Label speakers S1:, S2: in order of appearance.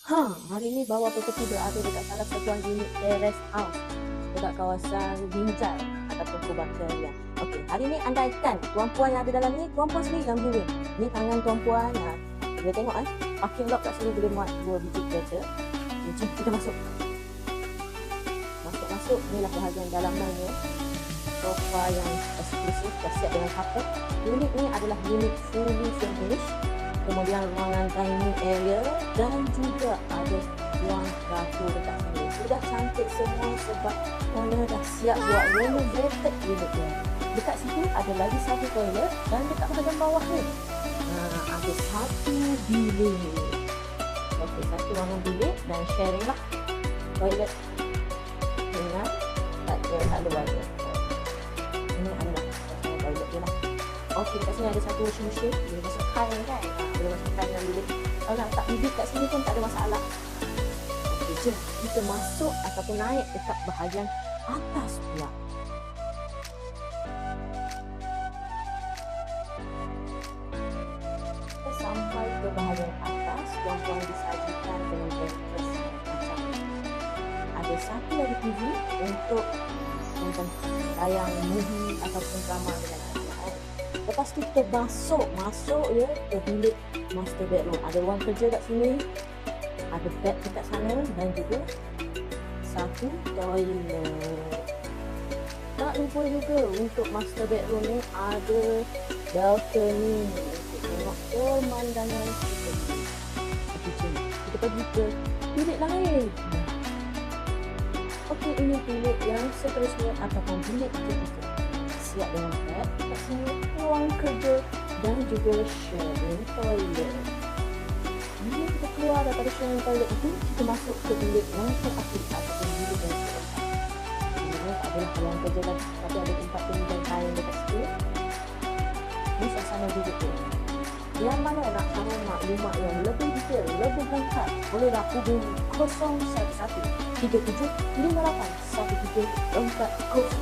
S1: Hari ni bawa pekerti berada dekat salah satu unit terrace house dekat kawasan Binjai ataupun Kubakarian. Okey, hari ni andaikan tuan-puan yang ada dalam ni, tuan-puan sendiri yang viewing. Ni tangan tuan-puan. Boleh tengok parking lot kat sini boleh muat 2 biji kereta. Jom kita masuk. Masuk, inilah bahagian dalamnya. Sofa yang eksklusif, dah siap dengan kapal. Unit ni adalah unit fully furnished. Kemudian ruangan dining area dan juga ada ruang dapur dekat sini. Sudah cantik semua sebab owner dah siap buat renovated unit dia. Dekat situ ada lagi satu toilet dan dekat bahagian bawah ni ada satu bilik. Okey, satu ruangan bilik dan sharing lah toilet dengan tak ada banyak. Ini adalah toilet dia lah. Okey, kat sini ada satu washing machine. Boleh masuk kain kan? Boleh masuk kain dalam bilik. Kalau nak letak bibit kat sini pun tak ada masalah. Okey, jom kita masuk ataupun naik dekat bahagian atas pula. Kita sampai ke bahagian atas, tuan-tuan disajikan dengan breakfast macam ni. Ada satu lagi TV untuk nonton tayang movie ataupun drama dengan anak-anak. Lepas tu kita masuk ya ke bilik master bedroom. Ada ruang kerja kat sini, ada bed dekat sana dan juga satu toilet. Tak lupa juga untuk master bedroom ni ada balcony untuk tengok pemandangan kita. Kita pergi ke bilik lain. Okey, ini bilik yang seterusnya ataupun bilik ketiga. Siap dengan bed kat sini, ruang kerja dan juga sharing toilet. Bila kita keluar daripada sharing toilet itu, kita masuk ke bilik yang terakhir ataupun bilik yang keempat. Ini adalah ruang kerja lagi, tapi ada tempat pemilihan kain dekat situ. Ini suasana bilik tu. Yang mana nak tahu maklumat yang lebih detail, lebih lengkap, bolehlah hubungi 011 37 58 1340.